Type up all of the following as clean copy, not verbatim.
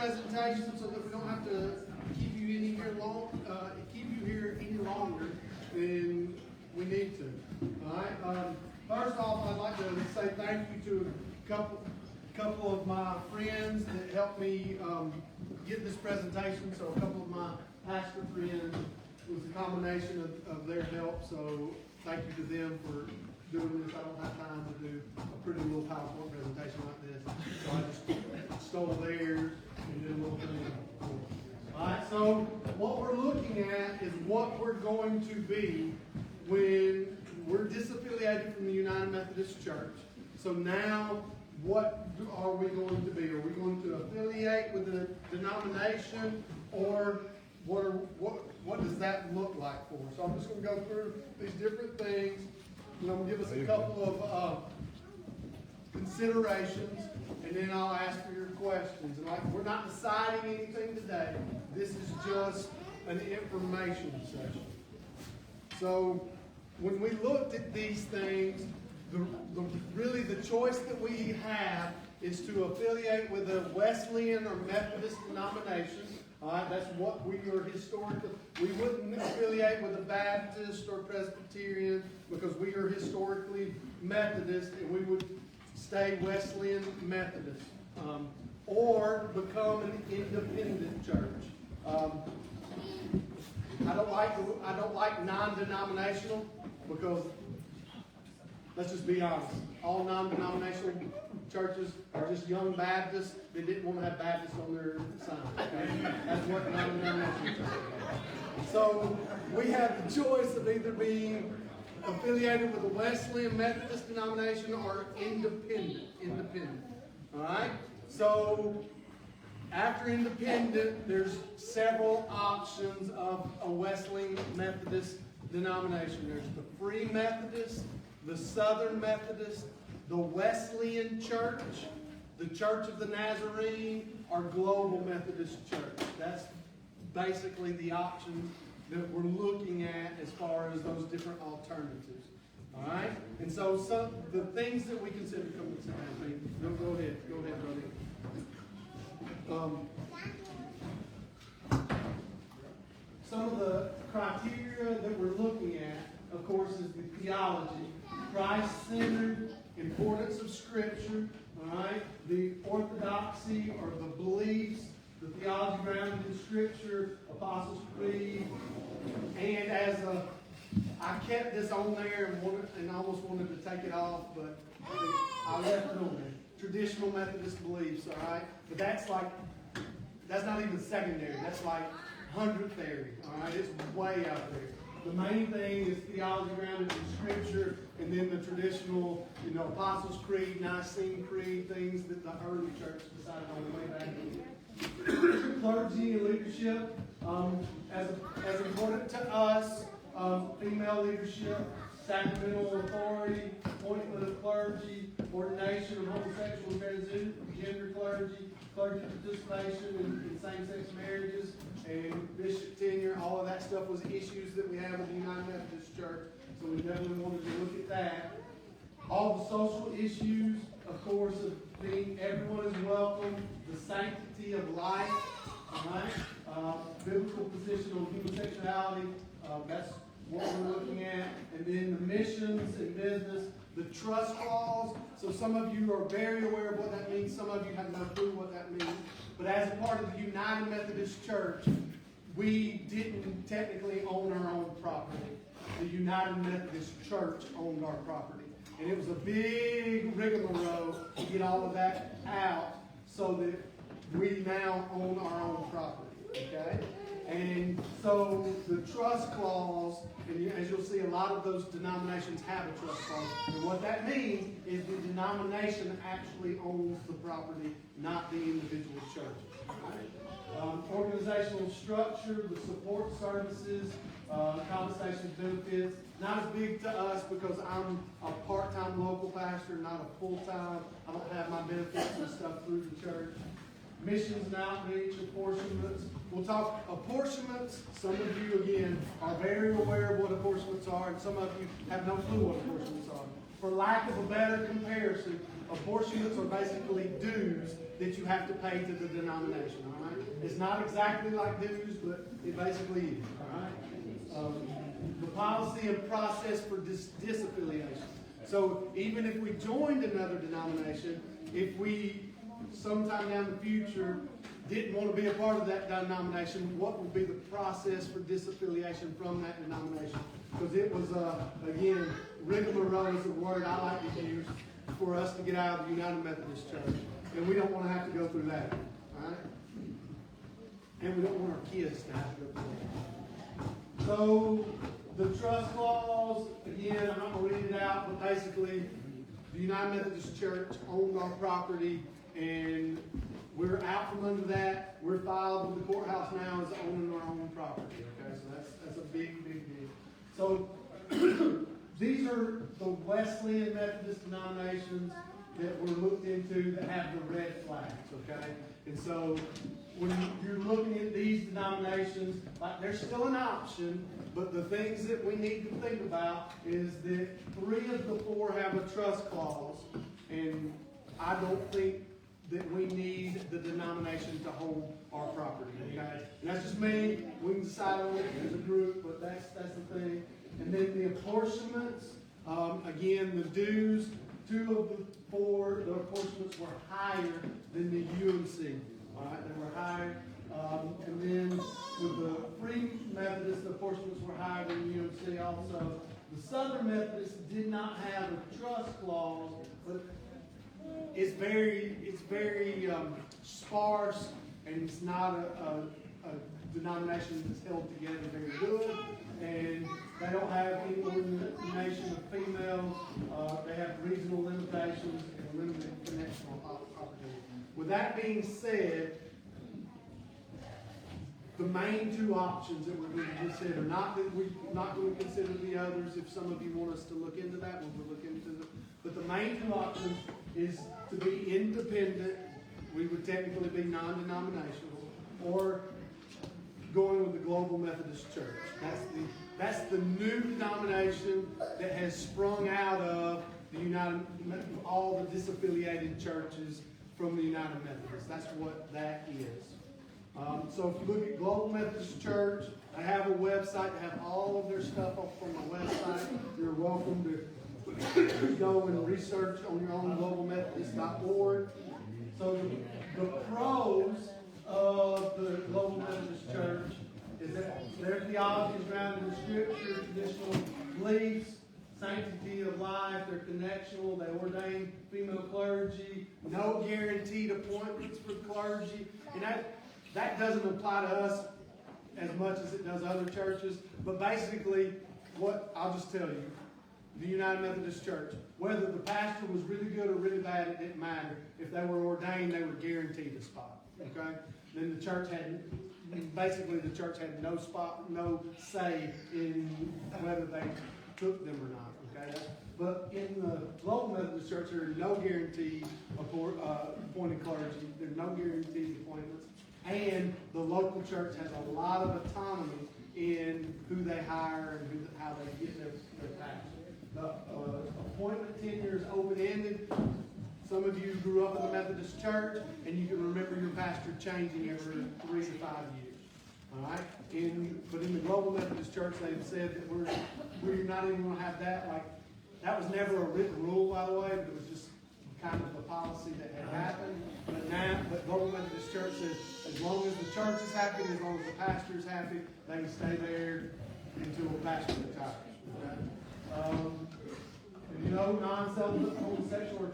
presentation so that we don't have to keep you here any longer than we need to. All right. First off, I'd like to say thank you to a couple of my friends that helped me get this presentation. So a couple of my pastor friends, it was a combination of their help. So thank you to them for doing this. I don't have time to do a pretty little PowerPoint presentation like this. So I just stole theirs and did a little thing. Alright, so what we're looking at is what we're going to be when we're disaffiliated from the United Methodist Church. So now, what are we going to be? Are we going to affiliate with the denomination, or what does that look like for us? So I'm just going to go through these different things. I'm going to give us a couple of considerations, and then I'll ask for your questions. And we're not deciding anything today. This is just an information session. So when we looked at these things, really the choice that we have is to affiliate with a Wesleyan or Methodist denomination. All right, that's what we are historically. We wouldn't affiliate with a Baptist or Presbyterian because we are historically Methodist, and we would stay Wesleyan Methodist, or become an independent church. I don't like non-denominational because, let's just be honest, all non-denominational churches are just young Baptists. They didn't want to have Baptists on their sign. Okay? That's what non-denominational churches are. So we have the choice of either being affiliated with a Wesleyan Methodist denomination or independent. All right? So after independent, there's several options of a Wesleyan Methodist denomination. There's the Free Methodist, the Southern Methodist, the Wesleyan Church, the Church of the Nazarene, or Global Methodist Church. That's basically the options that we're looking at as far as those different alternatives. All right? And so some the things that we consider, come and sit down, go ahead, brother. Some of the criteria that we're looking at, of course, is the theology, Christ-centered, importance of Scripture, all right, the orthodoxy or the beliefs, the theology grounded in Scripture, Apostles' Creed, and I kept this on there and almost wanted to take it off, but I left it on there. Traditional Methodist beliefs, all right, but that's not even secondary. That's like 100th area, all right. It's way out there. The main thing is theology grounded in Scripture, and then the traditional, Apostles' Creed, Nicene Creed, things that the early church decided on the way back then. Clergy and leadership, as important to us, female leadership, sacramental authority, appointment of clergy, ordination of homosexual and transgender clergy, clergy participation in same-sex marriages, and bishop tenure. All of that stuff was issues that we have with the United Methodist Church, so we definitely wanted to look at that. All the social issues, of course, of being everyone is welcome, the sanctity of life, biblical position on homosexuality, that's what we're looking at, and then the missions and business, the trust clause. So some of you are very aware of what that means. Some of you have no clue what that means. But as a part of the United Methodist Church, we didn't technically own our own property. The United Methodist Church owned our property. And it was a big rigmarole to get all of that out so that we now own our own property. Okay? And so the trust clause, and as you'll see, a lot of those denominations have a trust clause. And what that means is the denomination actually owns the property, not the individual churches. Right? Organizational structure, the support services, compensation benefits, not as big to us because I'm a part-time local pastor, not a full-time. I don't have my benefits and stuff through the church. Missions and outreach, apportionments. We'll talk apportionments. Some of you, again, are very aware of what apportionments are, and some of you have no clue what apportionments are. For lack of a better comparison, apportionments are basically dues that you have to pay to the denomination, all right? It's not exactly like dues, but it basically is, all right? The policy and process for disaffiliation. So even if we joined another denomination, if we sometime down the future didn't want to be a part of that denomination, what would be the process for disaffiliation from that denomination? Because it was, again, rigmarole is a word I like to use for us to get out of the United Methodist Church. And we don't want to have to go through that. All right? And we don't want our kids to have to go through that. So, the trust clause, again, I'm not going to read it out, but basically, the United Methodist Church owned our property, and we're out from under that. We're filed with the courthouse now as owning our own property. Okay, so that's a big, big deal. So, these are the Wesleyan Methodist denominations that were looked into that have the red flags, okay? And so when you're looking at these denominations, like they're still an option, but the things that we need to think about is that 3 of the 4 have a trust clause, and I don't think that we need the denomination to hold our property, okay? And that's just me. We can decide on it as a group, but that's the thing. And then the apportionments, again, the dues, 2 of the 4, the apportionments were higher than the UMC. All right, they were higher. And then with the Free Methodists, the apportionments were higher than the UMC also. The Southern Methodists did not have a trust clause, but it's very sparse, and it's not a denomination that's held together very good. And they don't have any ordination of females. They have regional limitations and limited connectional opportunities. With that being said, the main 2 options that we're going to consider, not that we're not going to consider the others. If some of you want us to look into that, we'll look into them. But the main 2 options is to be independent. We would technically be non-denominational, or going with the Global Methodist Church. That's the new denomination that has sprung out of all the disaffiliated churches from the United Methodists. That's what that is. So if you look at Global Methodist Church, they have a website. They have all of their stuff up on the website. You're welcome to go and research on your own, globalmethodist.org. So the pros of the Global Methodist Church is that their theology is grounded in Scripture, traditional beliefs, sanctity of life, they're connectional, they ordain female clergy, no guaranteed appointments for clergy. And that doesn't apply to us as much as it does other churches. But basically, what I'll just tell you, the United Methodist Church, whether the pastor was really good or really bad, it didn't matter. If they were ordained, they were guaranteed a spot. Okay? Then the church had no say in whether they took them or not. Okay? But in the Global Methodist Church, there are no guaranteed appointed clergy. There are no guaranteed appointments. And the local church has a lot of autonomy in who they hire and how they get their pastor. The appointment tenure is open-ended. Some of you grew up in the Methodist Church, and you can remember your pastor changing every 3 to 5 years. All right? But in the Global Methodist Church, they've said that we're not even going to have that. Like, that was never a written rule, by the way, but it was just kind of a policy that had happened. But Global Methodist Church says, as long as the church is happy, as long as the pastor is happy, they can stay there until the pastor retires. Okay? Non-celibate, homosexual, or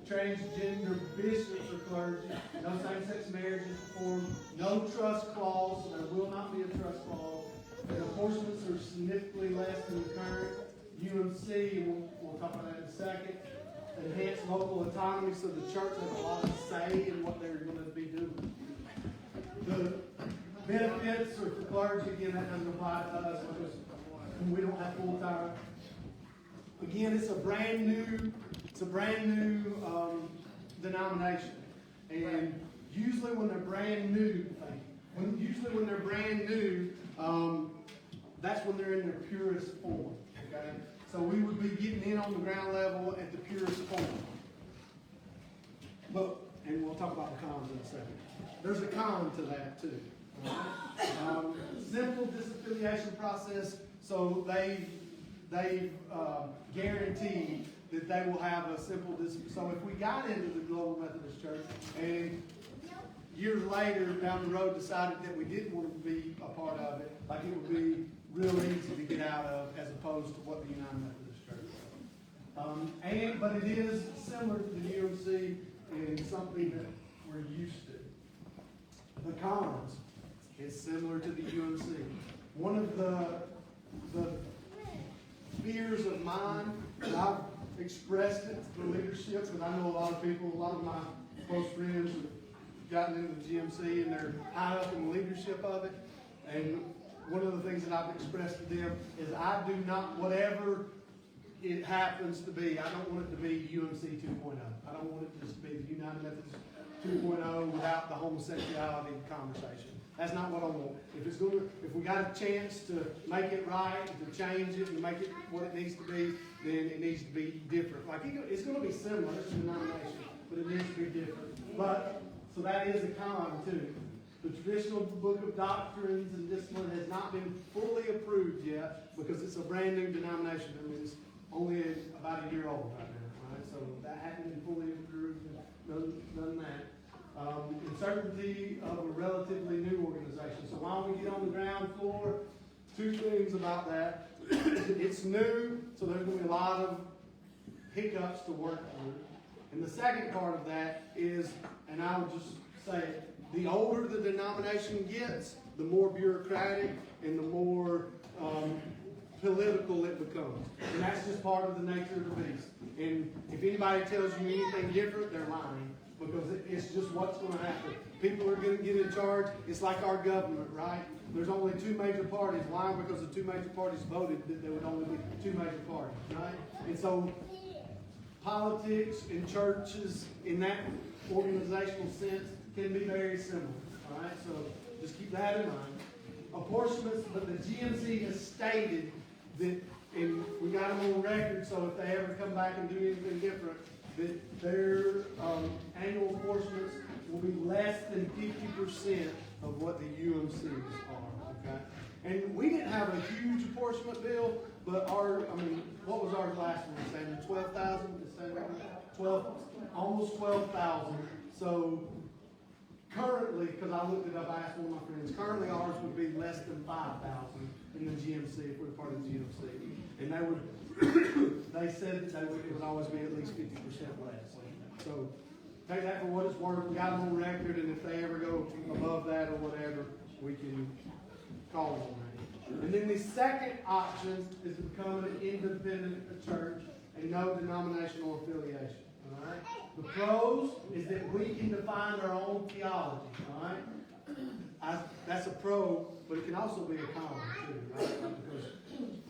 transgender bishops or clergy, no same-sex marriage is performed, no trust clause, so there will not be a trust clause. The apportionments are significantly less than the current UMC, and we'll talk about that in a second. Enhanced local autonomy, so the church has a lot of say in what they're going to be doing. The benefits are for clergy, again, that doesn't apply to us because we don't have full-time. Again, it's a brand new denomination, and usually when they're brand new, that's when they're in their purest form. Okay, so we would be getting in on the ground level at the purest form. But and we'll talk about the cons in a second. There's a con to that too. Simple disaffiliation process, so they guarantee that they will have a simple disaffiliation. So if we got into the Global Methodist Church and years later down the road decided that we didn't want to be a part of it, like it would be real easy to get out of as opposed to what the United Methodist Church is. But it is similar to the UMC and something that we're used to. The cons is similar to the UMC. One of the fears of mine, and I've expressed it to the leadership, because I know a lot of people, a lot of my close friends have gotten into the GMC and they're high up in the leadership of it. And one of the things that I've expressed to them is I do not, whatever it happens to be, I don't want it to be UMC 2.0. I don't want it to just be the United Methodist 2.0 without the homosexuality conversation. That's not what I want. If we got a chance to make it right, to change it and make it what it needs to be, then it needs to be different. Like it's going to be similar to the denomination, but it needs to be different. So that is a con too. The traditional book of doctrines and discipline has not been fully approved yet because it's a brand new denomination. I mean, it's only about a year old right now, right? So that hadn't been fully approved and done that. Uncertainty of a relatively new organization. So while we get on the ground floor, two things about that. It's new, so there's going to be a lot of hiccups to work through. And the second part of that is, and I'll just say it, the older the denomination gets, the more bureaucratic and the more political it becomes. And that's just part of the nature of the beast. And if anybody tells you anything different, they're lying. Because it's just what's going to happen. People are going to get in charge. It's like our government, right? There's only two major parties. Why? Because the two major parties voted that there would only be two major parties, right? And so politics and churches in that organizational sense can be very similar, all right? So just keep that in mind. Apportionments, but the GMC has stated that, and we got them on record, so if they ever come back and do anything different, that their annual apportionments will be less than 50% of what the UMCs are, okay? And we didn't have a huge apportionment bill, but what was our last one, Sandra? 12,000? 12, almost 12,000. So currently, because I looked it up, I asked one of my friends, currently ours would be less than 5,000 in the GMC if we're part of the GMC. And they said that it would always be at least 50% less. So take that for what it's worth. We got them on record, and if they ever go above that or whatever, we can call them on that. And then the second option is to become an independent church and no denominational affiliation. All right. The pros is that we can define our own theology. All right. That's a pro, but it can also be a con too, right? Because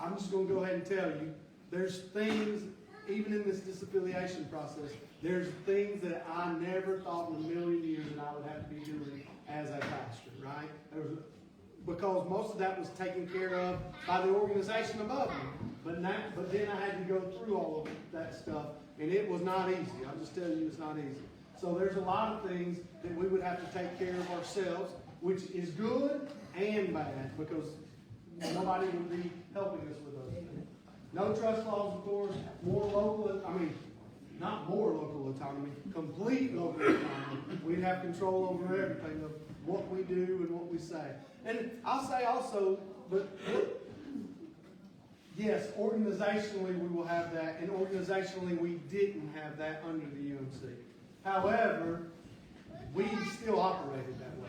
I'm just going to go ahead and tell you, there's things, even in this disaffiliation process, there's things that I never thought in a million years that I would have to be doing as a pastor, right? Because most of that was taken care of by the organization above me. But then I had to go through all of that stuff, and it was not easy. I'll just tell you, it's not easy. So there's a lot of things that we would have to take care of ourselves, which is good and bad, because nobody would be helping us with those things. No trust laws, of course, not more local autonomy, complete local autonomy. We'd have control over everything of what we do and what we say. And I'll say also, yes, organizationally we will have that, and organizationally we didn't have that under the UMC. However, we still operated that way.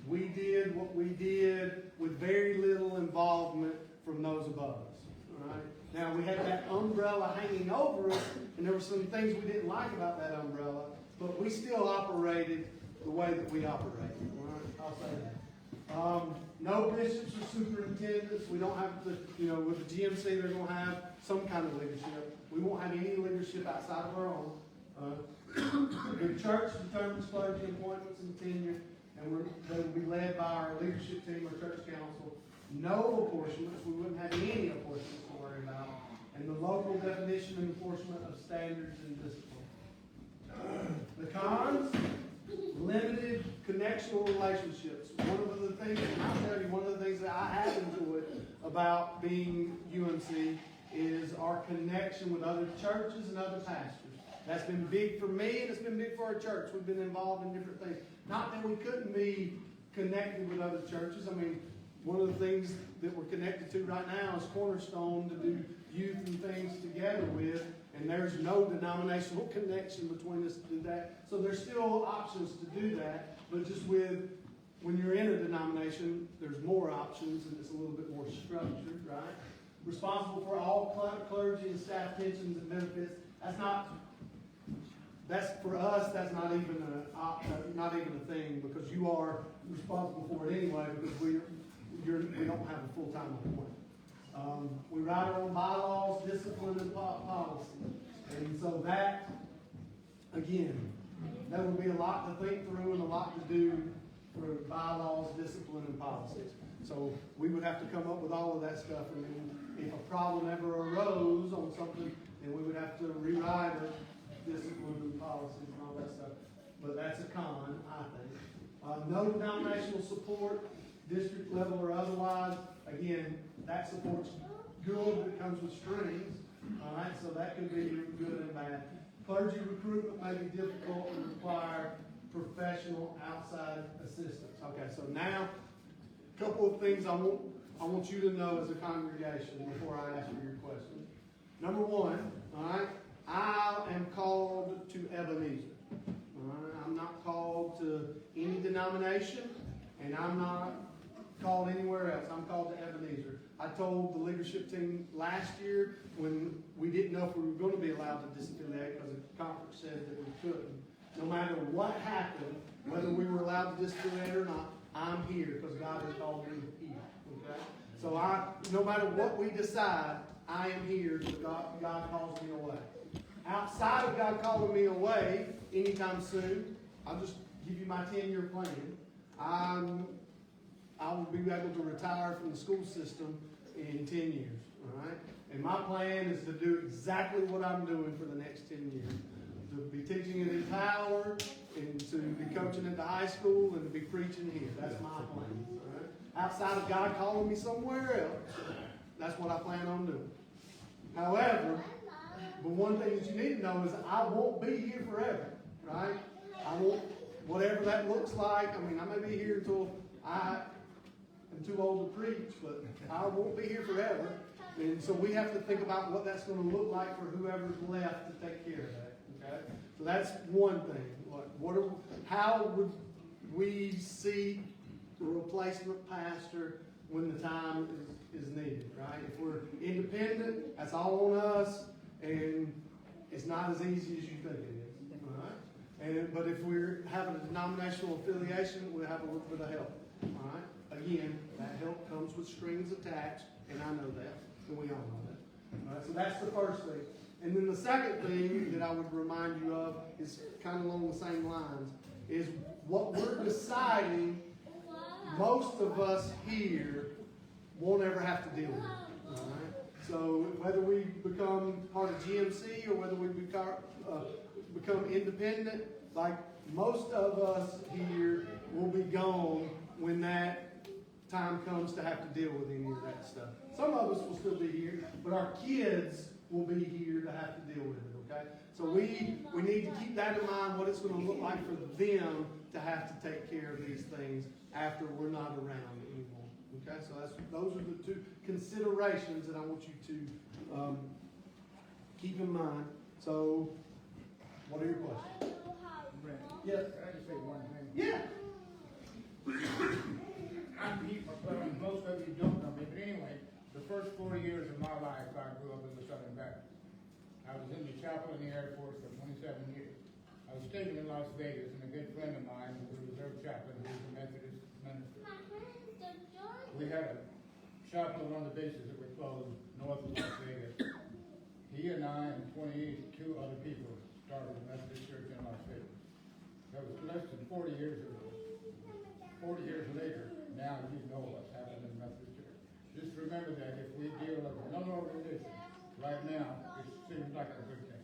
We did what we did with very little involvement from those above us. All right? Now, we had that umbrella hanging over us, and there were some things we didn't like about that umbrella, but we still operated the way that we operated. All right? I'll say that. No bishops or superintendents. We don't have with the GMC, they're going to have some kind of leadership. We won't have any leadership outside of our own. The church determines clergy appointments and tenure, and they will be led by our leadership team or church council. No apportionments. We wouldn't have any apportionments to worry about. And the local definition and enforcement of standards and discipline. The cons, limited connectional relationships. One of the things, and I'll tell you, one of the things that I have enjoyed about being UMC is our connection with other churches and other pastors. That's been big for me, and it's been big for our church. We've been involved in different things. Not that we couldn't be connected with other churches. I mean, one of the things that we're connected to right now is Cornerstone to do youth and things together with, and there's no denominational connection between us to do that. So there's still options to do that, but just with, when you're in a denomination, there's more options, and it's a little bit more structured, right? Responsible for all clergy and staff pensions and benefits. That's for us. That's not even a thing, because you are responsible for it anyway, because we don't have a full-time employee. We write our own bylaws, discipline, and policy, and so that, again, that would be a lot to think through and a lot to do for bylaws, discipline, and policies. So we would have to come up with all of that stuff, and then if a problem ever arose on something, then we would have to rewrite it. Discipline and policies and all that stuff. But that's a con, I think. No denominational support, district level or otherwise. Again, that support's good, but it comes with strings. All right, so that could be good and bad. Clergy recruitment may be difficult and require professional outside assistance. Okay, so now, a couple of things I want you to know as a congregation before I ask you your question. Number one, all right, I am called to Ebenezer. I'm not called to any denomination, and I'm not called anywhere else. I'm called to Ebenezer. I told the leadership team last year when we didn't know if we were going to be allowed to disaffiliate because the conference said that we couldn't. No matter what happened, whether we were allowed to disaffiliate or not, I'm here because God has called me here. Okay? So no matter what we decide, I am here because God calls me away. Outside of God calling me away anytime soon, I'll just give you my 10-year plan. I will be able to retire from the school system in 10 years. All right? And my plan is to do exactly what I'm doing for the next 10 years. To be teaching it in Power, and to be coaching at the high school, and to be preaching here. That's my plan. All right? Outside of God calling me somewhere else, that's what I plan on doing. However, but one thing that you need to know is I won't be here forever, right? I won't, whatever that looks like. I mean, I may be here until I am too old to preach, but I won't be here forever. And so we have to think about what that's going to look like for whoever's left to take care of that, okay? So that's one thing. How would we see the replacement pastor when the time is needed, right? If we're independent, that's all on us. And it's not as easy as you think it is. All right? But if we're having a denominational affiliation, we'll have a little bit of help. All right? Again, that help comes with strings attached, and I know that, and we all know that. All right? So that's the first thing. And then the second thing that I would remind you of is kind of along the same lines, is what we're deciding most of us here won't ever have to deal with. All right? So whether we become part of GMC or whether we become independent, like most of us here will be gone when that time comes to have to deal with any of that stuff. Some of us will still be here, but our kids will be here to have to deal with it, okay? So we need to keep that in mind, what it's going to look like for them to have to take care of these things after we're not around anymore. Okay, so those are the two considerations that I want you to keep in mind. So, what are your questions? Yes. Can I just say one thing? Yeah. Most of you don't know me, but anyway, the first 4 years of my life, I grew up as a Southern Baptist. I was in the chapel in the Air Force for 27 years. I was stationed in Las Vegas, and a good friend of mine was a reserve chaplain who was a Methodist minister. We had a chapel on the bases that were closed north of Las Vegas. He and I and 22 other people started a Methodist church in Las Vegas. That was less than 40 years ago. 40 years later, now you know what's happened in the Methodist church. Just remember that if we deal with another religion right now, it seems like a good thing.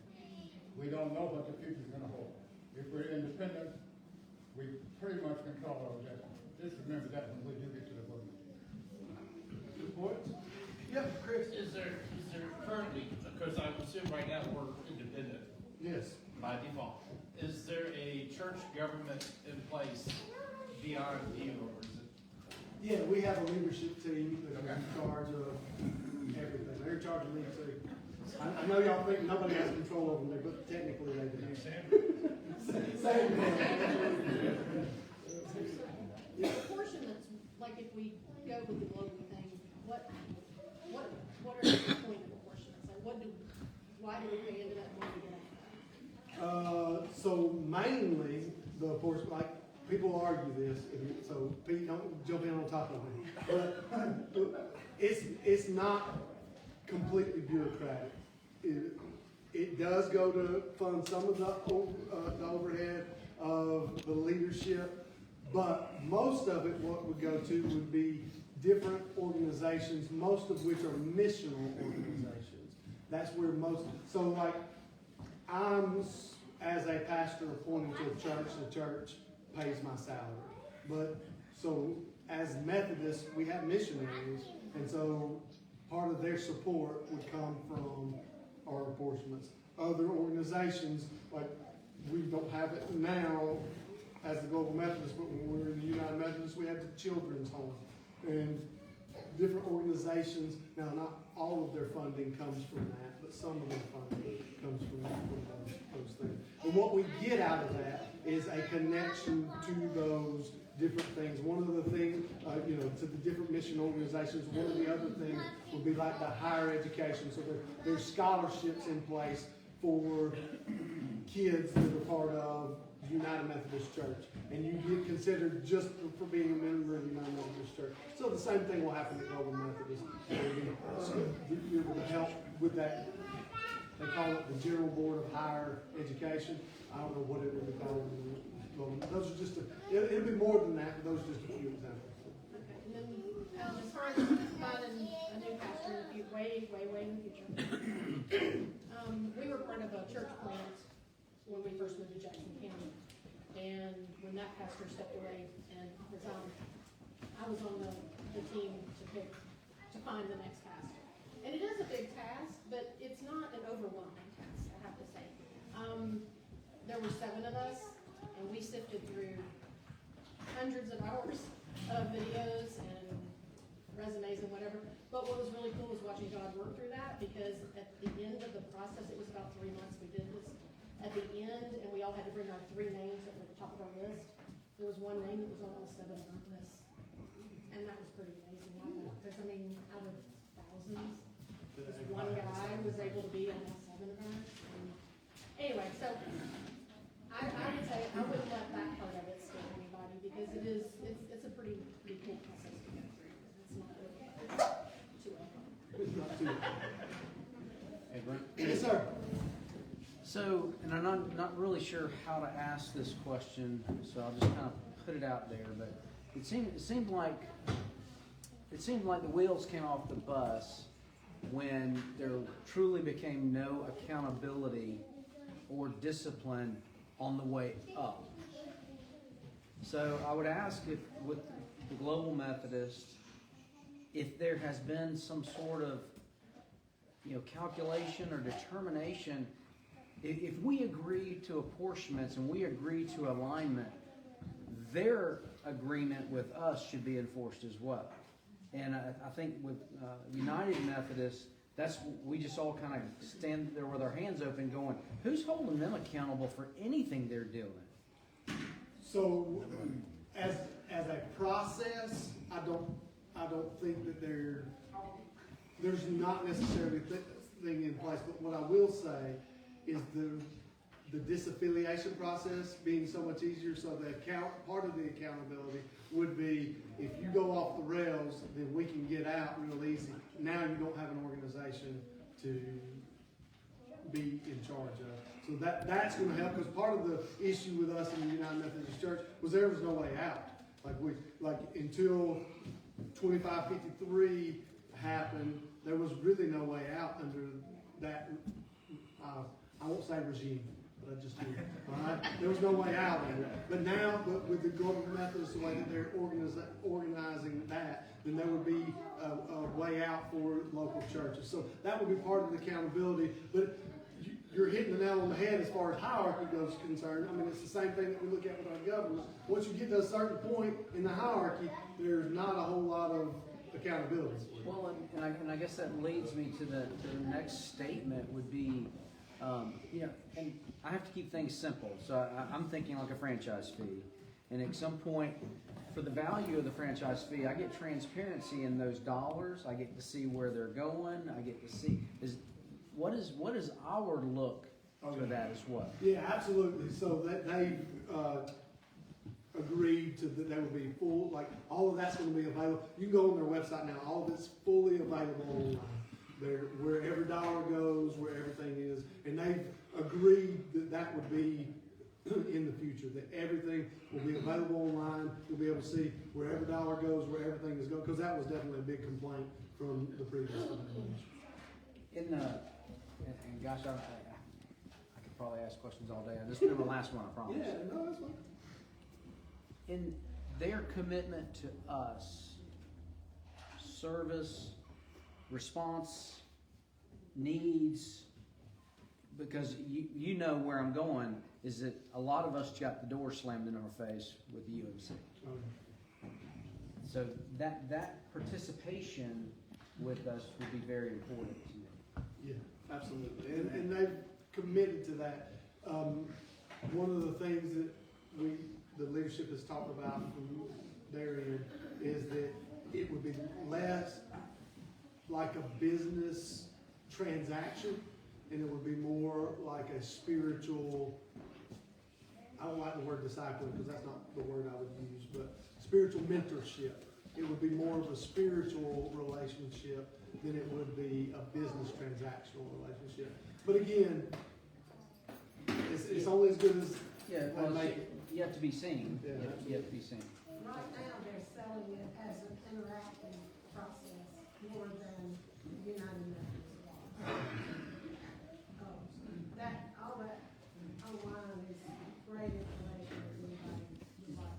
We don't know what the future's going to hold. If we're independent, we pretty much control our destiny. Just remember that when we do get to the voting. Reports? Yep, Chris. Is there currently, because I assume right now we're independent Yes. by default, is there a church government in place beyond you, or is it? Yeah, we have a leadership team that's in charge of everything. They're in charge of me too. I know y'all think nobody has control over me, but technically they do. Same. The portion that's, like if we go with the global thing, what are the point of apportionments? Like why do we pay into that, and what do we get out of that? So mainly the portion, like people argue this, so Pete, don't jump in on top of me. But it's not completely bureaucratic. It does go to fund some of the overhead of the leadership, but most of it, what would go to would be different organizations, most of which are missional organizations. That's where most, so like I'm, as a pastor appointed to the church pays my salary. But, so as Methodists, we have missionaries, and so part of their support would come from our apportionments. Other organizations, like we don't have it now as the Global Methodists, but when we were in the United Methodists, we had the children's home. And different organizations, now not all of their funding comes from that, but some of their funding comes from those things. And what we get out of that is a connection to those different things. One of the things, to the different mission organizations, one of the other things would be like the higher education. So there's scholarships in place for kids that are part of United Methodist Church. And you get considered just for being a member of the United Methodist Church. So the same thing will happen to Global Methodist. So you're able to help with that. They call it the General Board of Higher Education. I don't know what it would be called. Those are just, it'll be more than that, but those are just a few examples. Okay, and then as far as finding a new pastor in the future, way in the future, we were part of a church plant when we first moved to Jackson County. And when that pastor stepped away and resigned, I was on the team to find the next pastor. And it is a big task, but it's not an overwhelming task, I have to say. There were 7 of us, and we sifted through hundreds of hours of videos and resumes and whatever. But what was really cool was watching God work through that, because at the end of the process, it was about 3 months we did this. At the end, and we all had to bring our 3 names that were at the top of our list. There was one name that was on all 7 of our lists. And that was pretty amazing. Because, out of thousands, this one guy was able to be on all 7 of ours. And anyway, so I would say I wouldn't let that part of it scare anybody, because it's a pretty cool process to go through. It's not too overwhelming. Hey, Brent? Yes, sir. So, and I'm not really sure how to ask this question, so I'll just kind of put it out there. But it seemed like the wheels came off the bus when there truly became no accountability or discipline on the way up. So I would ask if with the Global Methodist, if there has been some sort of calculation or determination. If we agree to apportionments and we agree to alignment, their agreement with us should be enforced as well. And I think with United Methodist, we just all kind of stand there with our hands open going, who's holding them accountable for anything they're doing? So, as a process, I don't think that there's not necessarily a thing in place. But what I will say is the disaffiliation process being so much easier. So part of the accountability would be if you go off the rails, then we can get out real easy. Now you don't have an organization to be in charge of. So that's going to help, because part of the issue with us in the United Methodist Church was there was no way out. Like until 2553 happened, there was really no way out under that. I won't say regime, but I just did. All right? There was no way out of it. But now, with the Gordon Methodist, the way that they're organizing that, then there would be a way out for local churches. So that would be part of the accountability. But you're hitting the nail on the head as far as hierarchy goes concerned. I mean, it's the same thing that we look at with our government. Once you get to a certain point in the hierarchy, there's not a whole lot of accountability. Well, and I guess that leads me to the next statement would be, and I have to keep things simple. So I'm thinking like a franchise fee. And at some point, for the value of the franchise fee, I get transparency in those dollars. I get to see where they're going. I get to see what is our look for that as well. Yeah, absolutely. So that they agreed to that they would be full, like all of that's going to be available. You can go on their website now. All of it's fully available online. Where every dollar goes, where everything is, and they've agreed that would be in the future, that everything will be available online. You'll be able to see where every dollar goes, where everything is going, because that was definitely a big complaint from the previous administration. And gosh, I could probably ask questions all day. This will be my last one, I promise. Yeah, no, that's fine. In their commitment to us, service, response, needs, because you know where I'm going, is that a lot of us got the door slammed in our face with the UMC. So that participation with us would be very important to me. Yeah, absolutely. And they've committed to that. One of the things that the leadership has talked about from their end is that it would be less like a business transaction, and it would be more like a spiritual, I don't like the word discipling because that's not the word I would use, but spiritual mentorship. It would be more of a spiritual relationship than it would be a business transactional relationship. But again, it's only as good as Well, they make it. you have to be seen. Yeah, You have to be seen. Right now, they're selling it as an interactive process more than United Methodist. All that online is great information if anybody would like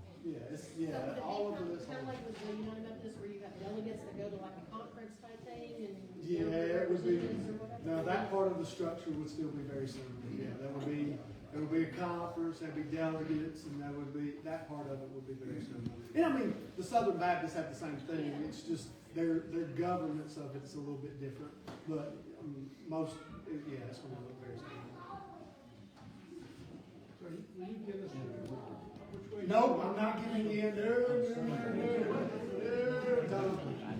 it. All of this. Kind of like with the United Methodist, where you have delegates that go to like a conference type thing and. Yeah, it would be. representatives or whatever. No, that part of the structure would still be very similar. Yeah, there would be a conference, there'd be delegates, and that part of it would be very similar. And I mean, the Southern Baptists have the same thing. It's just their governance of it's a little bit different, but it's going to look very similar. So will you give us which way? No, I'm not giving in. No.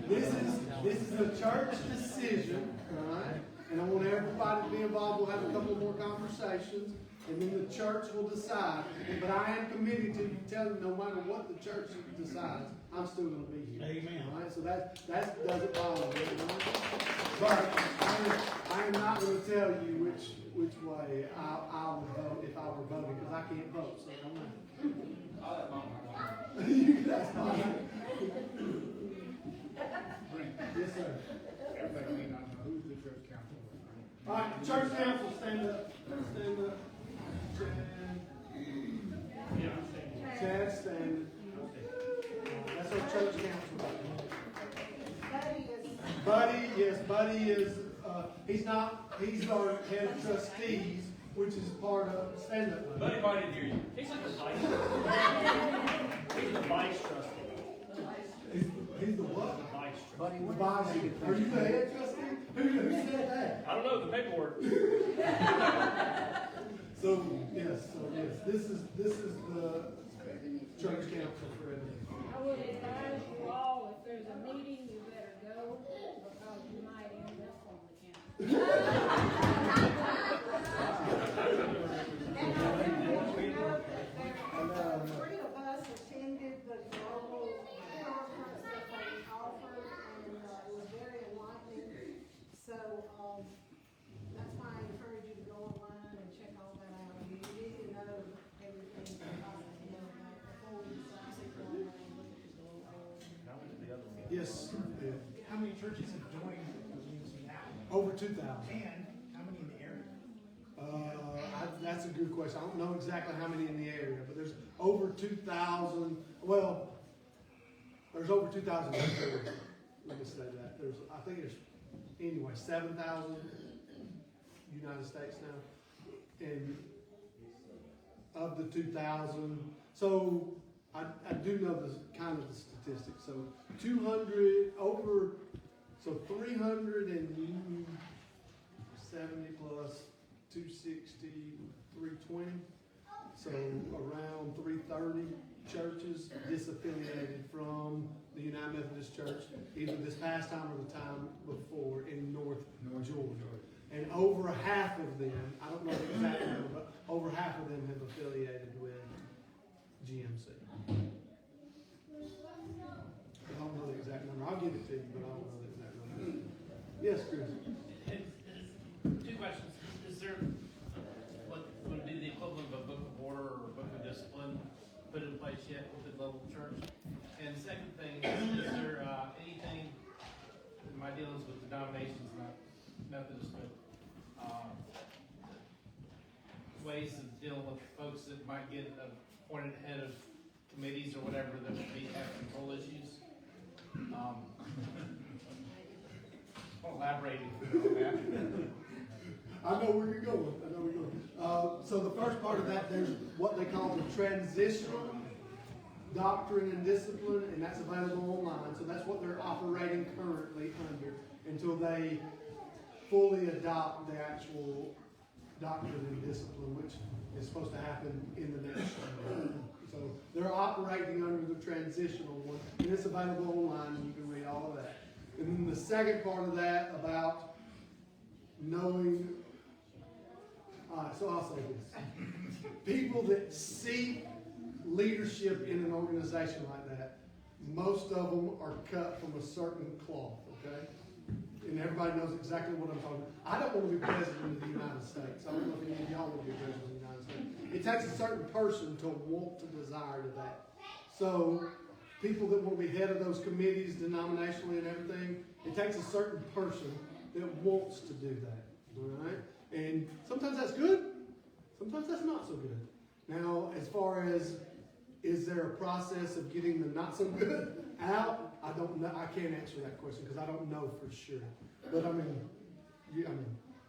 This is a church decision, all right? And I want everybody to be involved. We'll have a couple more conversations, and then the church will decide. But I am committed to telling no matter what the church decides, I'm still going to be here. Amen. All right, so that doesn't bother me. But I am not going to tell you which way I would vote if I were voting, because I can't vote, so it don't matter. You can ask mine. Yes, sir. Everybody may not know who's the church council. All right, church council, stand up. Stand up. Chad, stand. That's our church council. Buddy is, he's our head of trustees, which is part of, stand up. Buddy didn't hear you. He's like the vice trustee. He's the vice trustee. He's the what? The vice trustee. Buddy, what Are you the head trustee? Who said that? I don't know the paperwork. So yes, this is the church council for it. I would advise you all, if there's a meeting, you better go, because you might end up on the council. Three of us attended the global conference that they offered, and it was very enlightening. So, that's why I encourage you to go online and check all that out. You need to know everything about it, before we decide to go online and look at the global. Yes. How many churches have joined the UMC now? Over 2,000. And how many in the area? that's a good question. I don't know exactly how many in the area, but there's over 2,000, well, there's over 2,000 here. Let me say that. I think there's, anyway, 7,000 United States now. And of the 2,000, so I do know the kind of the statistics. So 370 plus 260, 320. So around 330 churches disaffiliated from the United Methodist Church, either this past time or the time before in North Georgia. And over half of them, I don't know the exact number, but over half of them have affiliated with GMC. I don't know the exact number. I'll give it to you, but I don't know the exact number. Yes, Chris. Two questions. Is there what would be the equivalent of a book of order or a book of discipline put in place yet with the local church? And second thing, is there anything in my dealings with denominations, not Methodist, but ways of dealing with folks that might get appointed head of committees or whatever that would be have control issues? I'll elaborate on that. I know where you're going. So the first part of that, there's what they call the transitional doctrine and discipline, and that's available online. So that's what they're operating currently under until they fully adopt the actual doctrine and discipline, which is supposed to happen in the next year. So they're operating under the transitional one, and it's available online, and you can read all of that. And then the second part of that about knowing, so I'll say this. People that seek leadership in an organization like that, most of them are cut from a certain cloth, okay? And everybody knows exactly what I'm talking about. I don't want to be president of the United States. I don't know if any of y'all want to be president of the United States. It takes a certain person to want to desire to that. So people that want to be head of those committees denominationally and everything, it takes a certain person that wants to do that. All right? And sometimes that's good. Sometimes that's not so good. Now, as far as is there a process of getting the not so good out? I don't know. I can't answer that question because I don't know for sure. But I mean,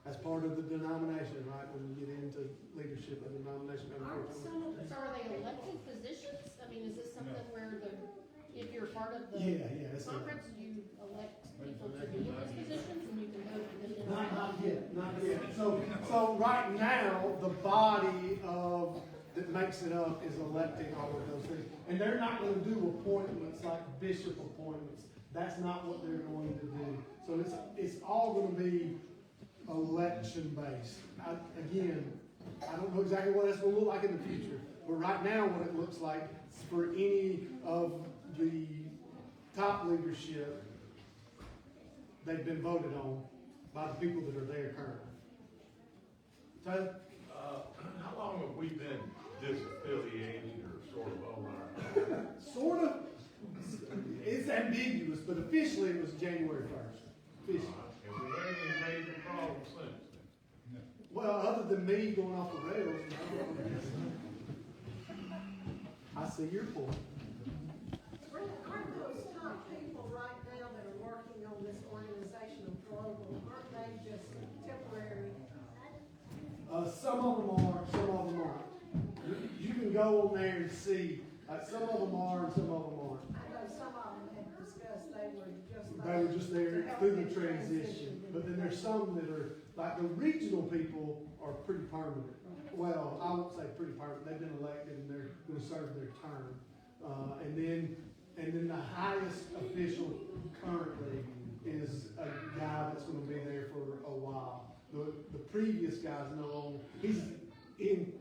that's part of the denomination, right? When you get into leadership of the denomination. So are they elected positions? I mean, is this something where if you're part of the conference, you elect people to be in those positions and you can vote for them? Not yet. So right now, the body that makes it up is electing all of those things. And they're not going to do appointments like bishop appointments. That's not what they're going to do. So it's all going to be election based. Again, I don't know exactly what that's going to look like in the future. But right now, what it looks like for any of the top leadership, they've been voted on by the people that are there currently. Tyler? How long have we been disaffiliated or sort of over our? Sort of. It's ambiguous, but officially it was January 1st. Officially. Have we had any major problems since then? Well, other than me going off the rails, I see your point. Aren't those top people right now that are working on this organization of global, aren't they just temporary? Some of them are, some of them aren't. You can go on there and see. Some of them are and some of them aren't. I know some of them had discussed they They were just there through the transition. But then there's some that are, like the regional people are pretty permanent. Well, I won't say pretty permanent. They've been elected and they're going to serve their term. And then the highest official currently is a guy that's going to be there for a while. The previous guy's no longer, he's in,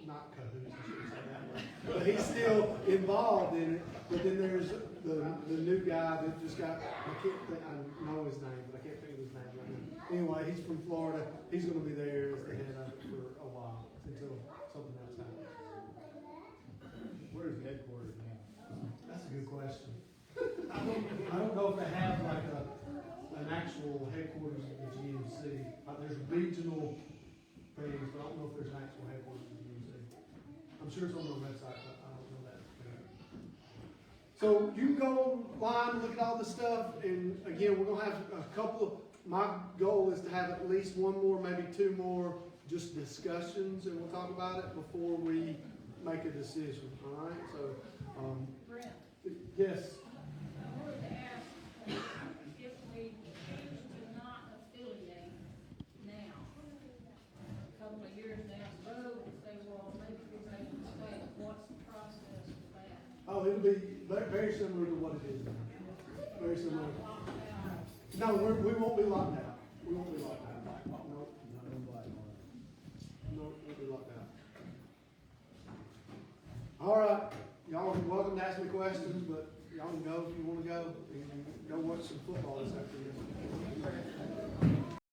not cahoots, I shouldn't say that way, but he's still involved in it. But then there's the new guy that just got, I know his name, but I can't think of his name right now. Anyway, he's from Florida. He's going to be there as the head of it for a while until something else happens. Where's headquarters now? That's a good question. I don't know if they have like an actual headquarters of the GMC. There's regional things, but I don't know if there's an actual headquarters in the museum. I'm sure it's on the website, but I don't know that. So you can go online, look at all this stuff, and again, we're gonna have a couple of, my goal is to have at least one more, maybe two more, just discussions, and we'll talk about it before we make a decision, all right? So, Brent, yes, I wanted to ask, if we choose to not affiliate now, a couple of years down the road, and say, well, maybe we made a mistake, what's the process for that? oh, it'll be very similar to what it is now. Very similar. Not locked out. No, we won't be locked out. We won't be locked out. No, no, we'll be locked out. All right, y'all are welcome to ask me questions, but y'all can go if you wanna go, and go watch some football this afternoon.